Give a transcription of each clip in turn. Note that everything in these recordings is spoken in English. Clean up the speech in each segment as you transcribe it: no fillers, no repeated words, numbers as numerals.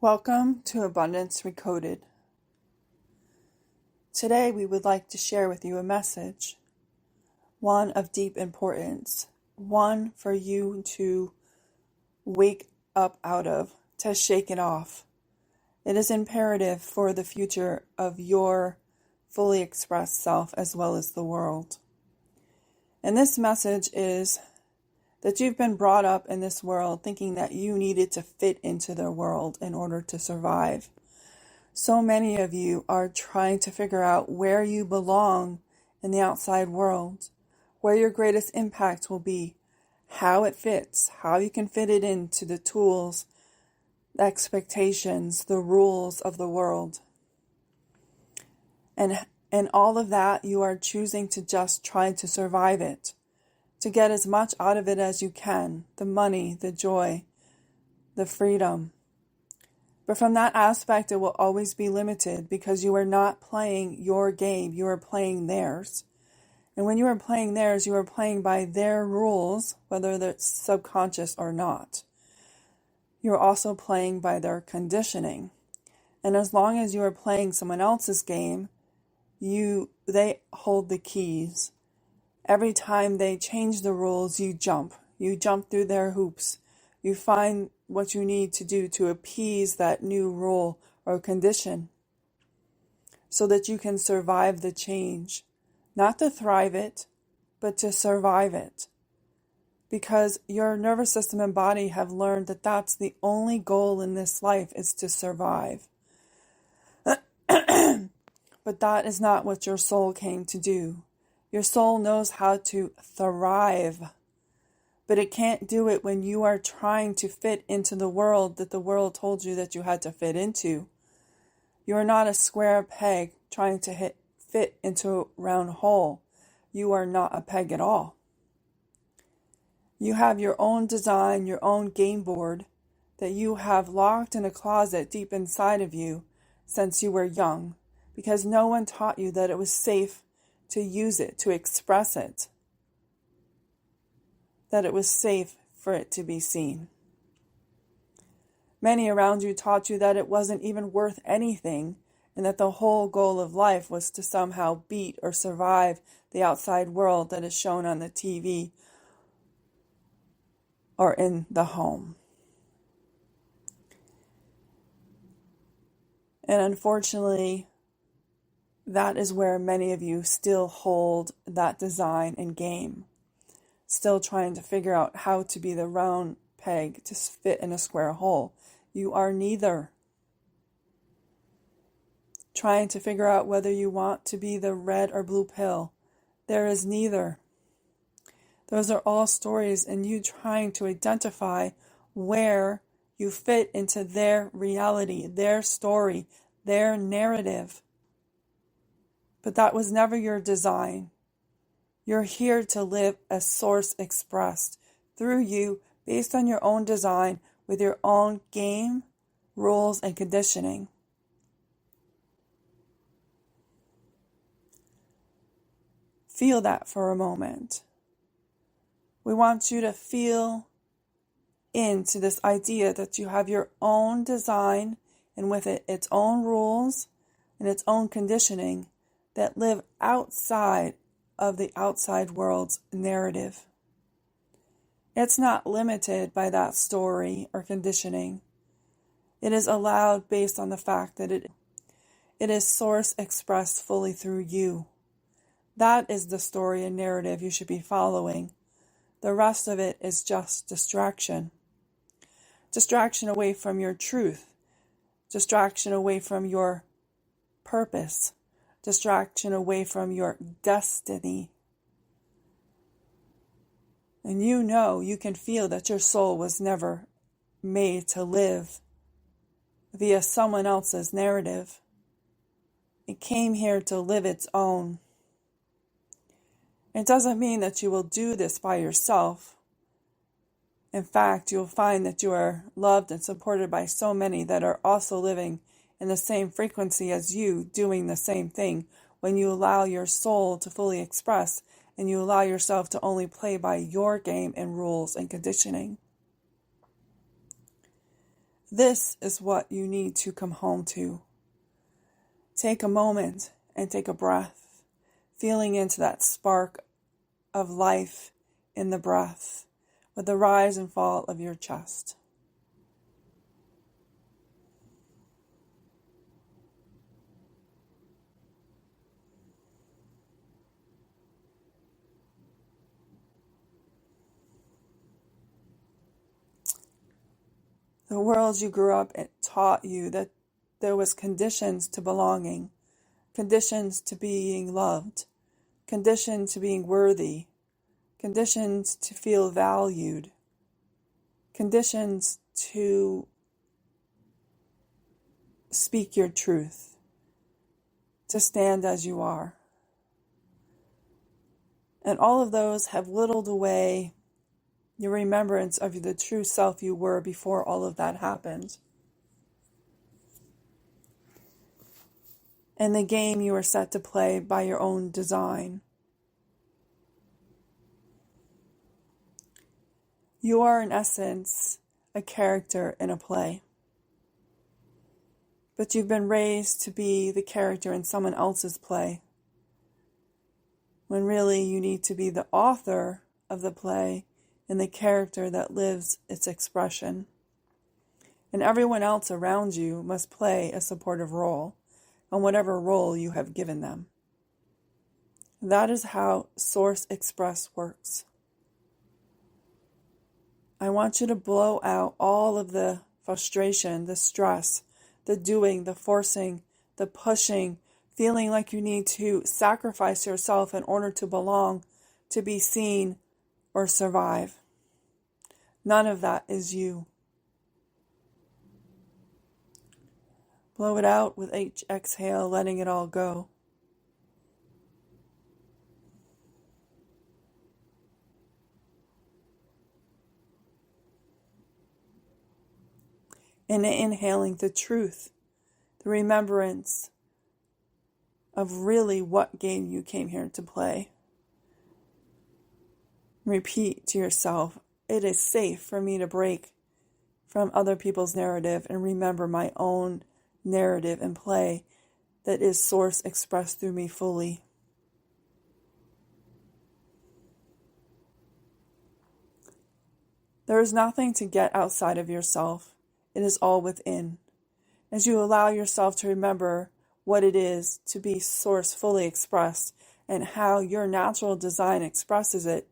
Welcome to Abundance Recoded. Today we would like to share with you a message, one of deep importance, one for you to wake up out of, to shake it off. It is imperative for the future of your fully expressed self as well as the world. And this message is that you've been brought up in this world thinking that you needed to fit into the world in order to survive. So many of you are trying to figure out where you belong in the outside world, where your greatest impact will be, how it fits, how you can fit it into the tools, the expectations, the rules of the world. And all of that, you are choosing to just try to survive it, to get as much out of it as you can, the money, the joy, the freedom. But from that aspect, it will always be limited because you are not playing your game, you are playing theirs. And when you are playing theirs, you are playing by their rules, whether they're subconscious or not. You're also playing by their conditioning. And as long as you are playing someone else's game, they hold the keys. Every time they change the rules, you jump. You jump through their hoops. You find what you need to do to appease that new rule or condition so that you can survive the change. Not to thrive it, but to survive it. Because your nervous system and body have learned that that's the only goal in this life is to survive. But that is not what your soul came to do. Your soul knows how to thrive, but it can't do it when you are trying to fit into the world that the world told you that you had to fit into. You are not a square peg trying to fit into a round hole. You are not a peg at all. You have your own design, your own game board that you have locked in a closet deep inside of you since you were young, because no one taught you that it was safe to use it, to express it, that it was safe for it to be seen. Many around you taught you that it wasn't even worth anything, and that the whole goal of life was to somehow beat or survive the outside world that is shown on the TV or in the home. And unfortunately, that is where many of you still hold that design and game. Still trying to figure out how to be the round peg to fit in a square hole. You are neither. Trying to figure out whether you want to be the red or blue pill. There is neither. Those are all stories and you trying to identify where you fit into their reality, their story, their narrative. But that was never your design. You're here to live as source expressed through you based on your own design with your own game, rules, and conditioning. Feel that for a moment. We want you to feel into this idea that you have your own design and with it its own rules and its own conditioning that live outside of the outside world's narrative. It's not limited by that story or conditioning. It is allowed based on the fact that it is source expressed fully through you. That is the story and narrative you should be following. The rest of it is just distraction. Distraction away from your truth. Distraction away from your purpose. Distraction away from your destiny. And you can feel that your soul was never made to live via someone else's narrative. It came here to live its own. It doesn't mean that you will do this by yourself. In fact, you'll find that you are loved and supported by so many that are also living in the same frequency as you, doing the same thing, when you allow your soul to fully express and you allow yourself to only play by your game and rules and conditioning. This is what you need to come home to. Take a moment and take a breath, feeling into that spark of life in the breath with the rise and fall of your chest. The world you grew up in taught you that there was conditions to belonging, conditions to being loved, conditioned to being worthy, conditions to feel valued, conditions to speak your truth, to stand as you are. And all of those have whittled away your remembrance of the true self you were before all of that happened. And the game you were set to play by your own design. You are, in essence, a character in a play. But you've been raised to be the character in someone else's play, when really you need to be the author of the play and the character that lives its expression. And everyone else around you must play a supportive role on whatever role you have given them. That is how Source Express works. I want you to blow out all of the frustration, the stress, the doing, the forcing, the pushing, feeling like you need to sacrifice yourself in order to belong, to be seen, or survive. None of that is you. Blow it out with each exhale, letting it all go. And inhaling the truth, the remembrance of really what game you came here to play. Repeat to yourself, it is safe for me to break from other people's narrative and remember my own narrative and play that is Source expressed through me fully. There is nothing to get outside of yourself. It is all within. As you allow yourself to remember what it is to be Source fully expressed and how your natural design expresses it,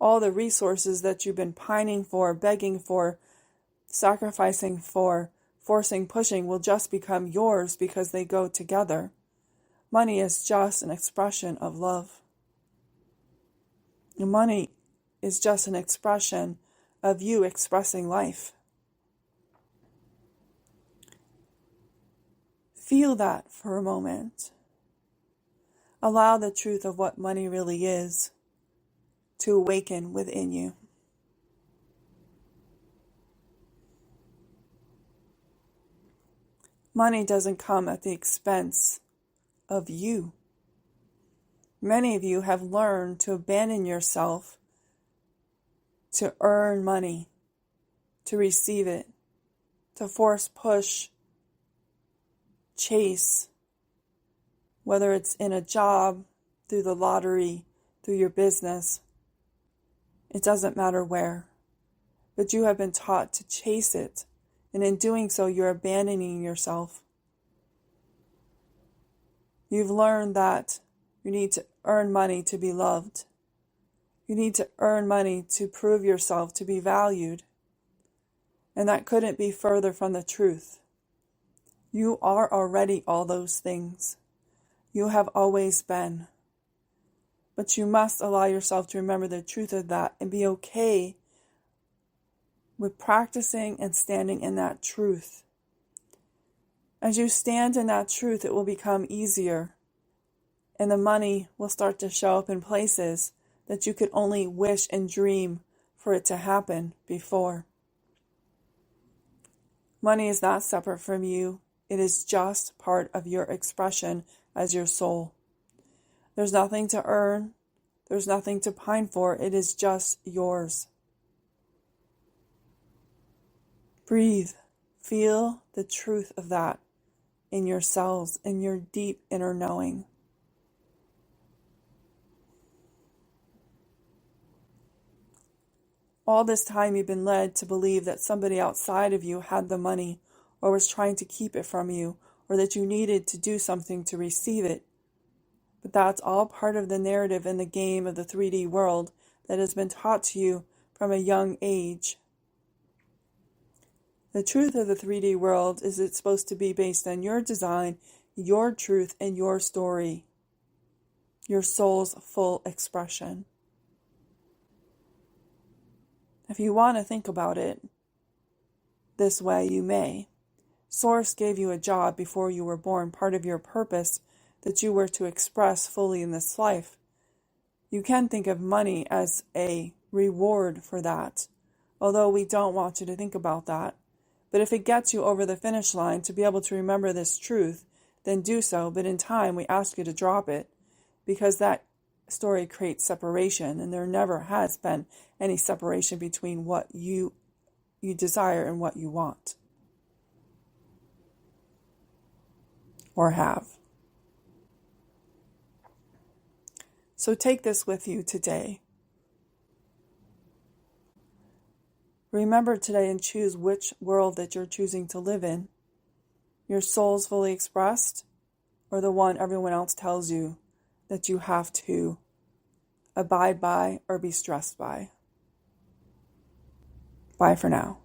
all the resources that you've been pining for, begging for, sacrificing for, forcing, pushing will just become yours because they go together. Money is just an expression of love. And money is just an expression of you expressing life. Feel that for a moment. Allow the truth of what money really is to awaken within you. Money doesn't come at the expense of you. Many of you have learned to abandon yourself to earn money, to receive it, to force, push, chase, whether it's in a job, through the lottery, through your business. It doesn't matter where. But you have been taught to chase it, and in doing so, you're abandoning yourself. You've learned that you need to earn money to be loved. You need to earn money to prove yourself to be valued. And that couldn't be further from the truth. You are already all those things. You have always been. But you must allow yourself to remember the truth of that and be okay with practicing and standing in that truth. As you stand in that truth, it will become easier, and the money will start to show up in places that you could only wish and dream for it to happen before. Money is not separate from you. It is just part of your expression as your soul. There's nothing to earn. There's nothing to pine for. It is just yours. Breathe. Feel the truth of that in your cells, in your deep inner knowing. All this time you've been led to believe that somebody outside of you had the money or was trying to keep it from you, or that you needed to do something to receive it. But that's all part of the narrative and the game of the 3D world that has been taught to you from a young age. The truth of the 3D world is it's supposed to be based on your design, your truth, and your story. Your soul's full expression. If you want to think about it this way, you may. Source gave you a job before you were born, part of your purpose that you were to express fully in this life. You can think of money as a reward for that, although we don't want you to think about that. But if it gets you over the finish line to be able to remember this truth, then do so. But in time, we ask you to drop it, because that story creates separation, and there never has been any separation between what you desire and what you want or have. So take this with you today. Remember today and choose which world that you're choosing to live in. Your soul's fully expressed, or the one everyone else tells you that you have to abide by or be stressed by. Bye for now.